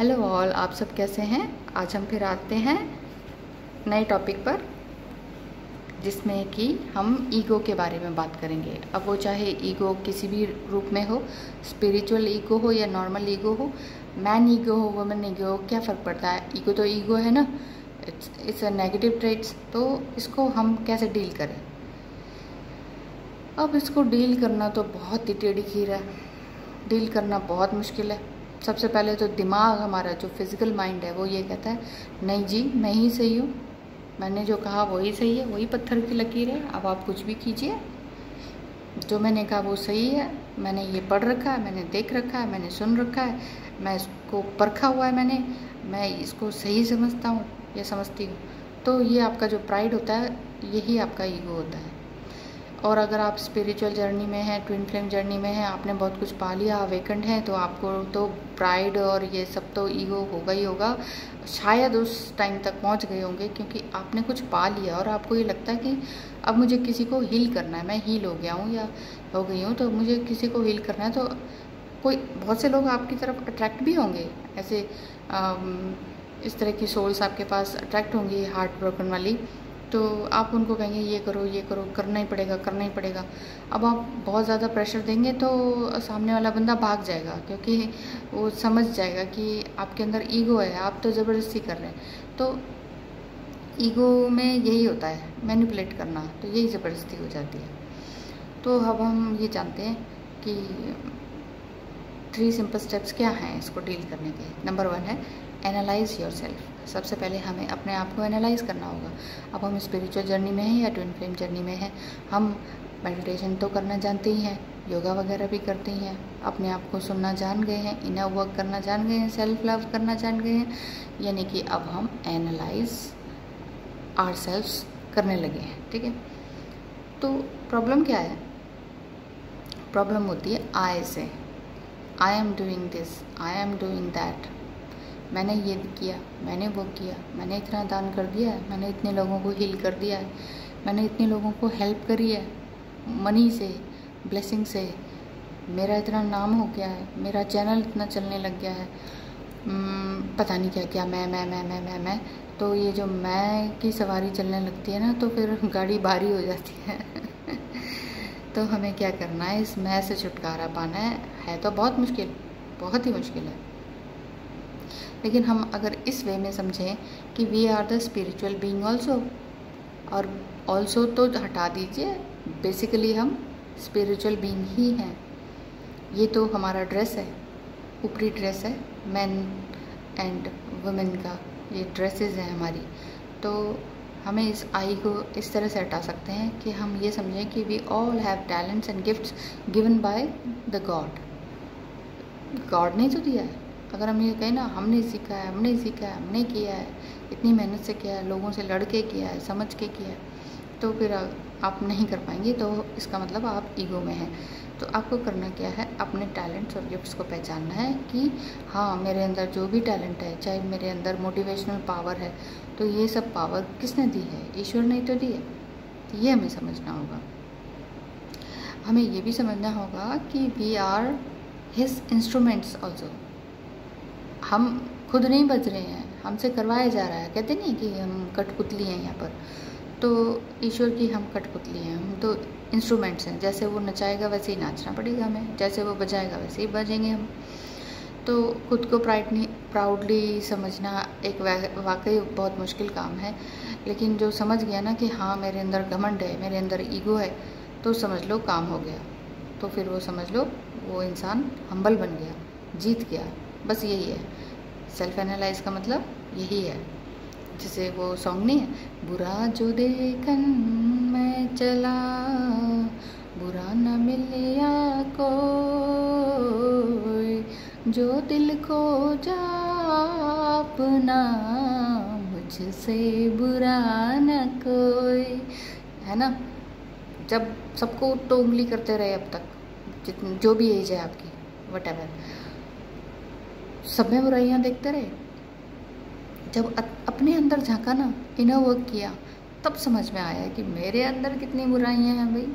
Hello all, आप सब कैसे हैं। आज हम फिर आते हैं नए टॉपिक पर, जिसमें कि हम ईगो के बारे में बात करेंगे। अब वो चाहे ईगो किसी भी रूप में हो, स्पिरिचुअल ईगो हो या नॉर्मल ईगो हो, मैन ईगो हो, वुमेन ईगो हो, क्या फ़र्क पड़ता है। ईगो तो ईगो है ना, इट्स अ नेगेटिव ट्रेट्स। तो इसको हम कैसे डील करें। अब इसको डील करना तो बहुत ही टेढ़ी खीर है, डील करना बहुत मुश्किल है। सबसे पहले तो दिमाग हमारा, जो फिज़िकल माइंड है, वो ये कहता है नहीं जी, मैं ही सही हूँ, मैंने जो कहा वही सही है, वही पत्थर की लकीर है, अब आप कुछ भी कीजिए, जो मैंने कहा वो सही है, मैंने ये पढ़ रखा है, मैंने देख रखा है, मैंने सुन रखा है, मैं इसको परखा हुआ है, मैं इसको सही समझता हूँ या समझती हूँ। तो ये आपका जो प्राइड होता है, यही आपका ईगो होता है। और अगर आप स्पिरिचुअल जर्नी में हैं, ट्विन फ्लेम जर्नी में हैं, आपने बहुत कुछ पा लिया, अवेकंड हैं, तो आपको तो प्राइड और ये सब तो ईगो होगा ही होगा। शायद उस टाइम तक पहुंच गए होंगे, क्योंकि आपने कुछ पा लिया और आपको ये लगता है कि अब मुझे किसी को हील करना है, मैं हील हो गया हूँ या हो गई हूँ, तो मुझे किसी को हील करना है। तो कोई बहुत से लोग आपकी तरफ अट्रैक्ट भी होंगे, ऐसे इस तरह की सोल्स आपके पास अट्रैक्ट होंगी, हार्ट ब्रोकन वाली। तो आप उनको कहेंगे ये करो, करना ही पड़ेगा। अब आप बहुत ज़्यादा प्रेशर देंगे तो सामने वाला बंदा भाग जाएगा, क्योंकि वो समझ जाएगा कि आपके अंदर ईगो है, आप तो ज़बरदस्ती कर रहे हैं। तो ईगो में यही होता है, मैनिपुलेट करना, तो यही ज़बरदस्ती हो जाती है। तो अब हम ये जानते हैं कि 3 सिंपल स्टेप्स क्या हैं इसको डील करने के। नंबर 1 है एनालाइज योर सेल्फ। सबसे पहले हमें अपने आप को एनालाइज करना होगा। अब हम स्पिरिचुअल जर्नी में हैं या ट्विन फ्लेम जर्नी में हैं, हम मेडिटेशन तो करना जानते ही हैं, योगा वगैरह भी करते ही हैं, अपने आप को सुनना जान गए हैं, इनर वर्क करना जान गए हैं, सेल्फ लव करना जान गए हैं, यानी कि अब हम एनालाइज आवरसेल्व्स करने लगे हैं। ठीक है। तो प्रॉब्लम क्या है, प्रॉब्लम होती है आई से। I am doing this, I am doing that, मैंने ये किया, मैंने वो किया, मैंने इतना दान कर दिया है, मैंने इतने लोगों को हील कर दिया है, मैंने इतने लोगों को हेल्प करी है, मनी से, ब्लेसिंग से, मेरा इतना नाम हो गया है, मेरा चैनल इतना चलने लग गया है, पता नहीं क्या क्या, मैं। तो ये जो मैं की सवारी चलने लगती है ना, तो फिर गाड़ी भारी हो जाती है। तो हमें क्या करना है, इस मैं से छुटकारा पाना है तो बहुत मुश्किल, बहुत ही मुश्किल है। लेकिन हम अगर इस वे में समझें कि we are the spiritual being also, और ऑल्सो तो हटा दीजिए, बेसिकली हम स्पिरिचुअल बीइंग ही हैं। ये तो हमारा ड्रेस है, ऊपरी ड्रेस है, मैन एंड वुमेन का ये ड्रेसेस है हमारी। तो हमें इस आई को इस तरह से हटा सकते हैं कि हम ये समझें कि we all have talents and gifts given by the God ने तो दिया है। अगर हम ये कहें ना, हमने सीखा है, हमने किया है, इतनी मेहनत से किया है, लोगों से लड़ के किया है, समझ के किया है, तो फिर आप नहीं कर पाएंगे, तो इसका मतलब आप ईगो में हैं। तो आपको करना क्या है, अपने टैलेंट्स और गिफ्ट्स को पहचानना है कि हाँ, मेरे अंदर जो भी टैलेंट है, चाहे मेरे अंदर मोटिवेशनल पावर है, तो ये सब पावर किसने दी है, ईश्वर ने तो दी है। ये हमें समझना होगा। हमें ये भी समझना होगा कि we are his instruments also. हम खुद नहीं बज रहे हैं, हमसे करवाया जा रहा है। कहते नहीं कि हम कठपुतली हैं यहाँ पर, तो ईश्वर की हम कठपुतली हैं, हम तो इंस्ट्रूमेंट्स हैं। जैसे वो नचाएगा वैसे ही नाचना पड़ेगा हमें, जैसे वो बजाएगा वैसे ही बजेंगे हम। तो खुद को प्राउडली समझना एक वाकई बहुत मुश्किल काम है। लेकिन जो समझ गया ना कि हाँ, मेरे अंदर घमंड है, मेरे अंदर ईगो है, तो समझ लो काम हो गया। तो फिर वो समझ लो वो इंसान हम्बल बन गया, जीत गया। बस यही है सेल्फ एनालाइज का मतलब, यही है। जैसे वो सॉन्ग नहीं है, बुरा जो देखन मैं चला, बुरा न मिलिया कोई, जो दिल को जा अपना, मुझसे बुरा न कोई, है ना। जब सबको तो उंगली करते रहे अब तक, जितनी जो भी एज है आपकी, वट सब में बुराइयाँ देखते रहे। जब अपने अंदर झांका ना, इनर वर्क किया, तब समझ में आया कि मेरे अंदर कितनी बुराइयाँ हैं भाई,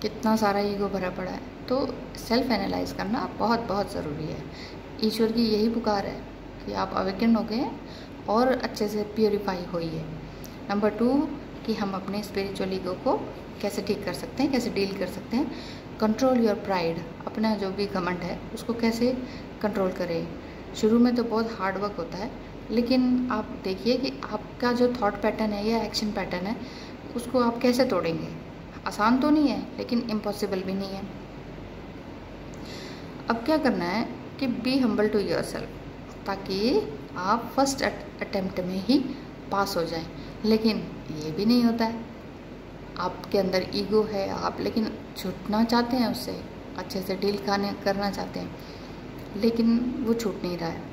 कितना सारा ईगो भरा पड़ा है। तो सेल्फ एनालाइज करना बहुत बहुत ज़रूरी है। ईश्वर की यही पुकार है कि आप अवेकन हो गए हैं और अच्छे से प्योरीफाई होइए। नंबर 2 कि हम अपने स्पिरिचुअल ईगो को कैसे ठीक कर सकते हैं, कैसे डील कर सकते हैं। कंट्रोल योर प्राइड, अपना जो भी घमंड है उसको कैसे कंट्रोल करें। शुरू में तो बहुत हार्ड वर्क होता है, लेकिन आप देखिए कि आपका जो थॉट पैटर्न है या एक्शन पैटर्न है उसको आप कैसे तोड़ेंगे। आसान तो नहीं है, लेकिन इम्पॉसिबल भी नहीं है। अब क्या करना है कि बी हम्बल टू योरसेल्फ, ताकि आप फर्स्ट अटेम्प्ट में ही पास हो जाएं। लेकिन ये भी नहीं होता है, आपके अंदर ईगो है, आप लेकिन छूटना चाहते हैं उससे, अच्छे से डील करना चाहते हैं, लेकिन वो छूट नहीं रहा है।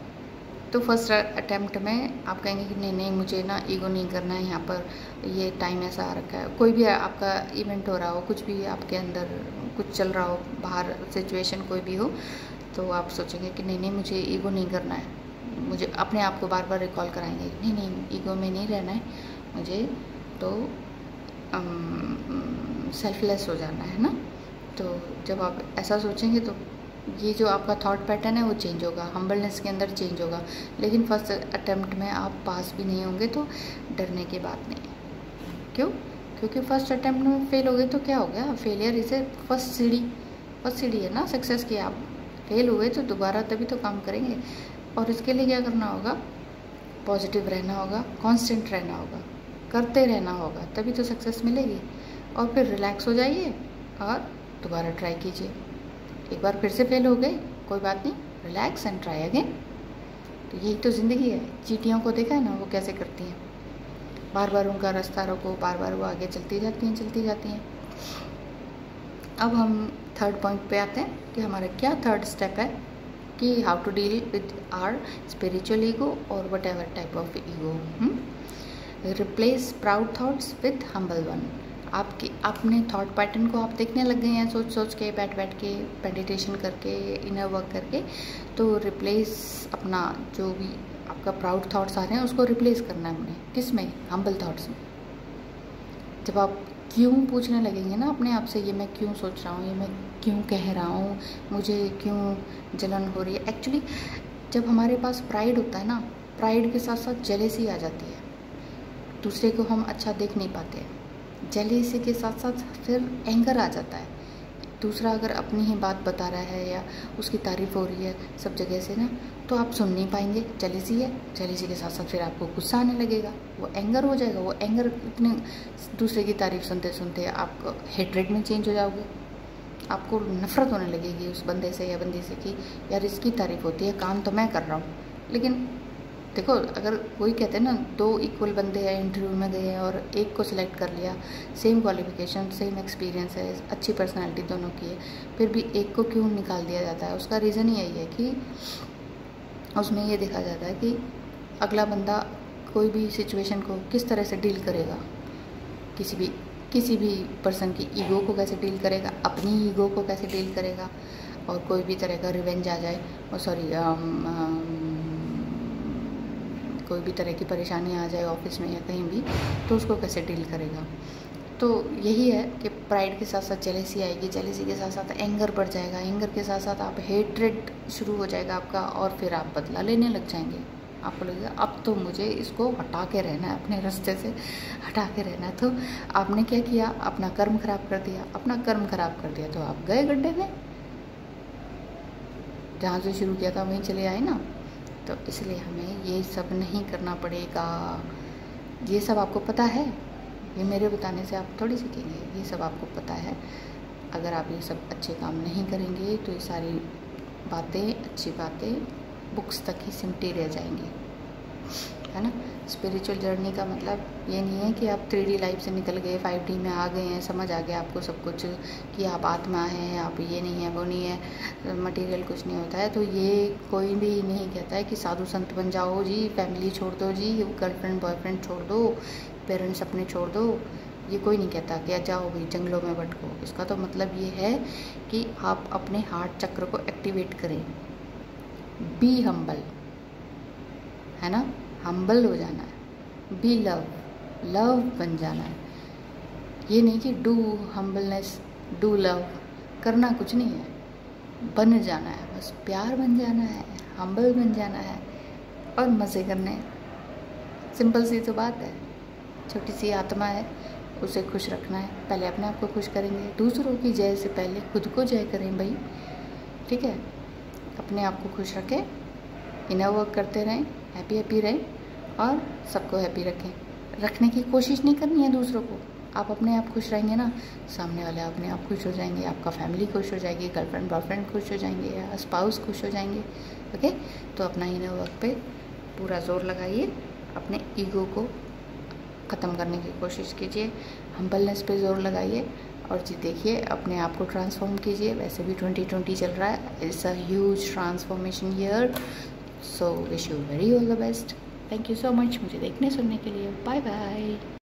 तो फर्स्ट अटेम्प्ट में आप कहेंगे कि नहीं नहीं मुझे ना ईगो नहीं करना है, यहाँ पर ये टाइम ऐसा आ रखा है, कोई भी आपका इवेंट हो रहा हो, कुछ भी आपके अंदर कुछ चल रहा हो, बाहर सिचुएशन कोई भी हो, तो आप सोचेंगे कि नहीं नहीं मुझे ईगो नहीं करना है। मुझे अपने आप को बार बार रिकॉल कराएंगे, नहीं नहीं ईगो में नहीं रहना है मुझे, तो सेल्फलेस हो जाना है ना। तो जब आप ऐसा सोचेंगे तो ये जो आपका थॉट पैटर्न है वो चेंज होगा, हम्बलनेस के अंदर चेंज होगा। लेकिन फर्स्ट अटेम्प्ट में आप पास भी नहीं होंगे तो डरने की बात नहीं है। क्यों? क्योंकि फर्स्ट अटेम्प्ट में फेल हो गए तो क्या हो गया, फेलियर इसे फर्स्ट सीढ़ी है ना सक्सेस की। आप फेल हुए तो दोबारा तभी तो काम करेंगे। और इसके लिए क्या करना होगा, पॉजिटिव रहना होगा, कांस्टेंट रहना होगा, करते रहना होगा, तभी तो सक्सेस मिलेगी। और फिर रिलैक्स हो जाइए और दोबारा ट्राई कीजिए। एक बार फिर से फेल हो गए, कोई बात नहीं, रिलैक्स एंड ट्राई अगेन। तो यही तो ज़िंदगी है। चींटियों को देखा है ना, वो कैसे करती हैं, बार बार उनका रास्ता रोको, बार बार वो आगे चलती जाती हैं। अब हम थर्ड पॉइंट पे आते हैं कि हमारा क्या थर्ड स्टेप है कि how to deal with our spiritual ego और whatever type of ego. Replace proud thoughts with humble one. आपके अपने थॉट पैटर्न को आप देखने लग गए हैं, सोच के बैठ के मेडिटेशन करके, इनर वर्क करके, तो रिप्लेस अपना जो भी आपका प्राउड थॉट्स आ रहे हैं उसको रिप्लेस करना है हमने, किस में, हम्बल थॉट्स में। जब आप क्यों पूछने लगेंगे ना अपने आप से, ये मैं क्यों सोच रहा हूँ, ये मैं क्यों कह रहा हूँ, मुझे क्यों जलन हो रही है। एक्चुअली जब हमारे पास प्राइड होता है ना, प्राइड के साथ साथ जेलेसी आ जाती है, दूसरे को हम अच्छा देख नहीं पाते हैं। जेलेसी के साथ साथ फिर एंगर आ जाता है, दूसरा अगर अपनी ही बात बता रहा है या उसकी तारीफ़ हो रही है सब जगह से ना, तो आप सुन नहीं पाएंगे। जेलेसी है, जेलेसी के साथ साथ फिर आपको गुस्सा आने लगेगा, वो एंगर हो जाएगा। वो एंगर इतने दूसरे की तारीफ़ सुनते सुनते आप हेट्रेड में चेंज हो जाओगे, आपको नफ़रत होने लगेगी उस बंदे से या बंदी से कि यार इसकी तारीफ़ होती है, काम तो मैं कर रहा हूँ। लेकिन देखो, अगर वही कहते हैं ना, दो इक्वल बंदे हैं, इंटरव्यू में गए हैं और एक को सिलेक्ट कर लिया, सेम क्वालिफिकेशन, सेम एक्सपीरियंस है, अच्छी पर्सनालिटी दोनों की है, फिर भी एक को क्यों निकाल दिया जाता है? उसका रीज़न यही है कि उसमें ये देखा जाता है कि अगला बंदा कोई भी सिचुएशन को किस तरह से डील करेगा, किसी भी पर्सन की ईगो को कैसे डील करेगा, अपनी ईगो को कैसे डील करेगा, और कोई भी तरह का रिवेंज आ जाए, कोई भी तरह की परेशानी आ जाए ऑफिस में या कहीं भी, तो उसको कैसे डील करेगा। तो यही है कि प्राइड के साथ साथ जेलेसी आएगी, जेलेसी के साथ साथ एंगर बढ़ जाएगा, एंगर के साथ साथ आप हेट्रेड शुरू हो जाएगा आपका, और फिर आप बदला लेने लग जाएंगे। आपको लगेगा अब तो मुझे इसको हटा के रहना है, अपने रास्ते से हटा के रहना है। तो आपने क्या किया, अपना कर्म खराब कर दिया। अपना कर्म खराब कर दिया तो आप गए गड्ढे में, जहाँ से शुरू किया था वहीं चले आए ना। तो इसलिए हमें ये सब नहीं करना पड़ेगा। ये सब आपको पता है, ये मेरे बताने से आप थोड़ी सीखेंगे, ये सब आपको पता है। अगर आप ये सब अच्छे काम नहीं करेंगे तो ये सारी बातें, अच्छी बातें बुक्स तक ही सिमटी रह जाएंगी, है ना। स्पिरिचुअल जर्नी का मतलब ये नहीं है कि आप 3D लाइफ से निकल गए, 5D में आ गए हैं, समझ आ गया आपको सब कुछ कि आप आत्मा हैं, आप ये नहीं है वो नहीं है, मटेरियल कुछ नहीं होता है। तो ये कोई भी नहीं कहता है कि साधु संत बन जाओ जी, फैमिली छोड़ दो जी, गर्लफ्रेंड बॉयफ्रेंड छोड़ दो, पेरेंट्स अपने छोड़ दो। ये कोई नहीं कहता कि जाओ भाई जंगलों में भटको। इसका तो मतलब ये है कि आप अपने हार्ट चक्र को एक्टिवेट करें। बी हम्बल, है ना, हम्बल हो जाना है। बी लव बन जाना है। ये नहीं कि डू हम्बलनेस, डू लव, करना कुछ नहीं है, बन जाना है, बस प्यार बन जाना है, हम्बल बन जाना है, और मज़े करने हैं। सिंपल सी तो बात है। छोटी सी आत्मा है, उसे खुश रखना है। पहले अपने आप को खुश करेंगे, दूसरों की जय से पहले खुद को जय करें भाई, ठीक है। अपने आप को खुश रखें, इनर वर्क करते रहें, हैप्पी रहें और सबको हैप्पी रखें। रखने की कोशिश नहीं करनी है दूसरों को। आप अपने आप खुश रहेंगे ना, सामने वाले अपने आप खुश हो जाएंगे, आपका फैमिली खुश हो जाएगी, गर्लफ्रेंड बॉयफ्रेंड खुश हो जाएंगे, या स्पाउस खुश हो जाएंगे। ओके, तो अपना इनर वर्क पे पूरा जोर लगाइए, अपने ईगो को ख़त्म करने की कोशिश कीजिए, हम्बलनेस पे जोर लगाइए और जी देखिए अपने आप को ट्रांसफॉर्म कीजिए। वैसे भी 2020 चल रहा है, it's a huge transformation year, so wish you very all the best. Thank you so much मुझे देखने सुनने के लिए। Bye bye.